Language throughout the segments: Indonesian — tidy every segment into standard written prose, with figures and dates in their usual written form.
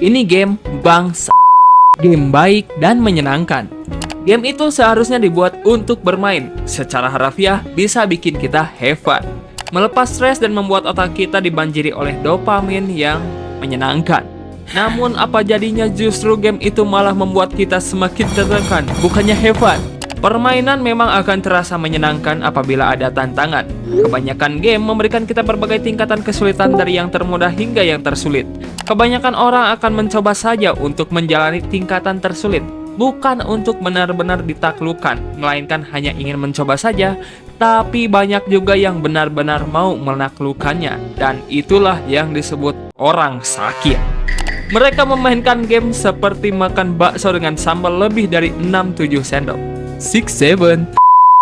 Ini game bangsa. Game baik dan menyenangkan. Game itu seharusnya dibuat untuk bermain. Secara harafiah bisa bikin kita have fun, melepas stres dan membuat otak kita dibanjiri oleh dopamin yang menyenangkan. Namun apa jadinya justru game itu malah membuat kita semakin tertekan, bukannya have fun. Permainan memang akan terasa menyenangkan apabila ada tantangan. Kebanyakan game memberikan kita berbagai tingkatan kesulitan dari yang termudah hingga yang tersulit. Kebanyakan orang akan mencoba saja untuk menjalani tingkatan tersulit, bukan untuk benar-benar ditaklukkan, melainkan hanya ingin mencoba saja. Tapi banyak juga yang benar-benar mau menaklukkannya, dan itulah yang disebut orang sakit. Mereka memainkan game seperti makan bakso dengan sambal lebih dari 6-7 sendok. 6-7.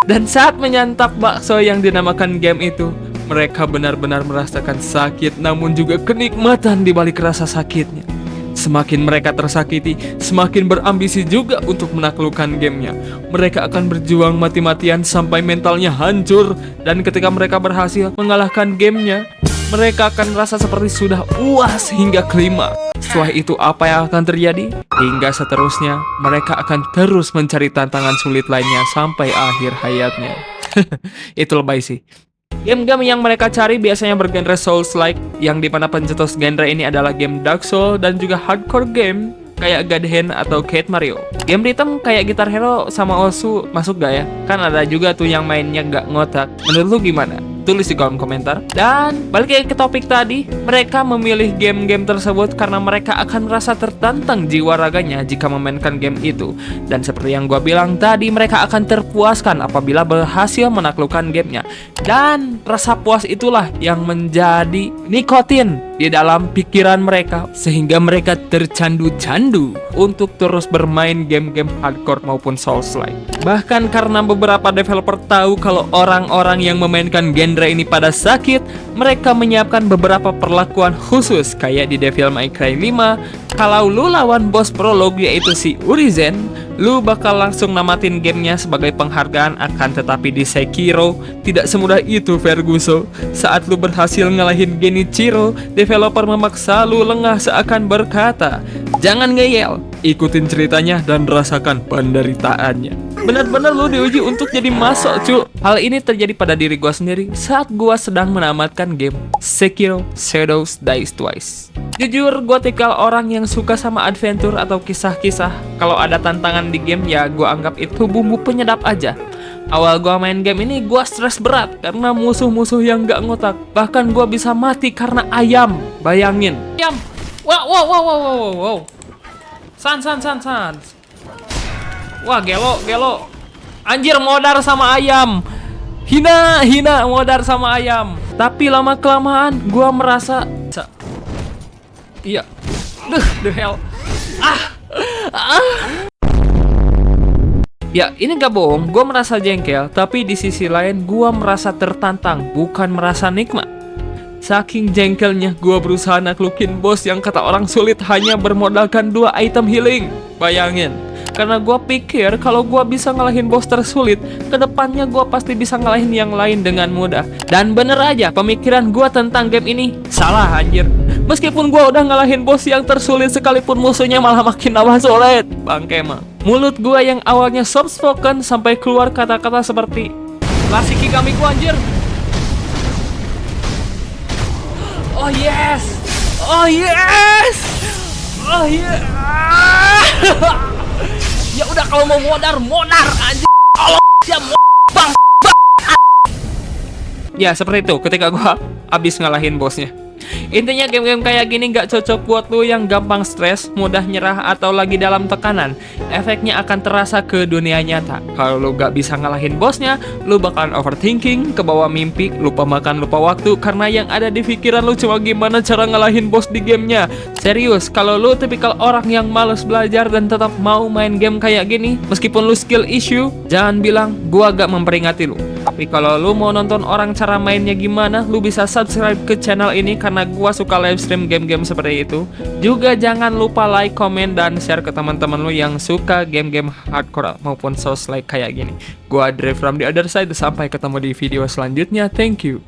Dan saat menyantap bakso yang dinamakan game itu, mereka benar-benar merasakan sakit, namun juga kenikmatan di balik rasa sakitnya. Semakin mereka tersakiti, semakin berambisi juga untuk menaklukkan gamenya. Mereka akan berjuang mati-matian sampai mentalnya hancur. Dan ketika mereka berhasil mengalahkan gamenya, mereka akan merasa seperti sudah puas hingga kelima. Setelah itu apa yang akan terjadi? Hingga seterusnya, mereka akan terus mencari tantangan sulit lainnya sampai akhir hayatnya. Itu lebay sih. Game-game yang mereka cari biasanya bergenre Souls-like, yang dimana pencetus genre ini adalah game Dark Souls dan juga hardcore game kayak God Hand atau Kate Mario. Game rhythm kayak Guitar Hero sama Osu masuk gak ya? Kan ada juga tuh yang mainnya gak ngotak. Menurut lu gimana? Tulis di kolom komentar. Dan balik lagi ke topik tadi, mereka memilih game-game tersebut karena mereka akan merasa tertantang jiwa raganya jika memainkan game itu. Dan seperti yang gua bilang tadi, mereka akan terpuaskan apabila berhasil menaklukkan gamenya. Dan rasa puas itulah yang menjadi nikotin di dalam pikiran mereka, sehingga mereka tercandu-candu untuk terus bermain game-game hardcore maupun Souls-like. Bahkan karena beberapa developer tahu kalau orang-orang yang memainkan genre ini pada sakit, mereka menyiapkan beberapa perlakuan khusus kayak di Devil May Cry 5. Kalau lu lawan bos prolog yaitu si Urizen, lu bakal langsung namatin gamenya sebagai penghargaan. Akan tetapi di Sekiro tidak semudah itu, Ferguso. Saat lu berhasil ngalahin Genichiro, developer memaksa lu lengah seakan berkata, "Jangan ngeyel, ikutin ceritanya dan rasakan penderitaannya." Benar-benar lu diuji untuk jadi masuk, cu. Hal ini terjadi pada diri gua sendiri saat gua sedang menamatkan game Sekiro Shadows Die Twice. Jujur, gua tipikal orang yang suka sama adventure atau kisah-kisah. Kalau ada tantangan di game ya gua anggap itu bumbu penyedap aja. Awal gua main game ini gua stres berat karena musuh-musuh yang gak ngotak. Bahkan gua bisa mati karena ayam. Bayangin. Ayam. Wow. San. Wah, gelo. Anjir, modar sama ayam. Hina modar sama ayam. Tapi lama-kelamaan gua merasa iya. The hell. Ya, ini gak bohong, gue merasa jengkel, tapi di sisi lain gue merasa tertantang, bukan merasa nikmat. Saking jengkelnya, gue berusaha naklukin bos yang kata orang sulit hanya bermodalkan 2 item healing. Bayangin, karena gue pikir kalau gue bisa ngalahin bos tersulit, kedepannya gue pasti bisa ngalahin yang lain dengan mudah. Dan bener aja, pemikiran gue tentang game ini salah, anjir. Meskipun gue udah ngalahin bos yang tersulit sekalipun musuhnya malah makin nambah sulit. Bangke mah. Mulut gue yang awalnya soft spoken sampai keluar kata-kata seperti "Klasik Kigami ku, anjir." Oh yes. Ya udah, kalau mau modar anjir. Allah ya bang. Ya seperti itu ketika gua abis ngalahin bosnya. Intinya game-game kayak gini gak cocok buat lu yang gampang stres, mudah nyerah, atau lagi dalam tekanan. Efeknya akan terasa ke dunia nyata. Kalau lu gak bisa ngalahin bosnya, lu bakalan overthinking, kebawa mimpi, lupa makan, lupa waktu, karena yang ada di pikiran lu cuma gimana cara ngalahin bos di gamenya. Serius, kalau lu tipikal orang yang males belajar dan tetap mau main game kayak gini, meskipun lu skill issue, jangan bilang gua gak memperingati lu. Tapi kalau lu mau nonton orang cara mainnya gimana, lu bisa subscribe ke channel ini karena gua suka live stream game-game seperti itu. Juga jangan lupa like, komen, dan share ke teman-teman lu yang suka game-game hardcore maupun Souls-like kayak gini. Gua Dre from the other side, sampai ketemu di video selanjutnya. Thank you.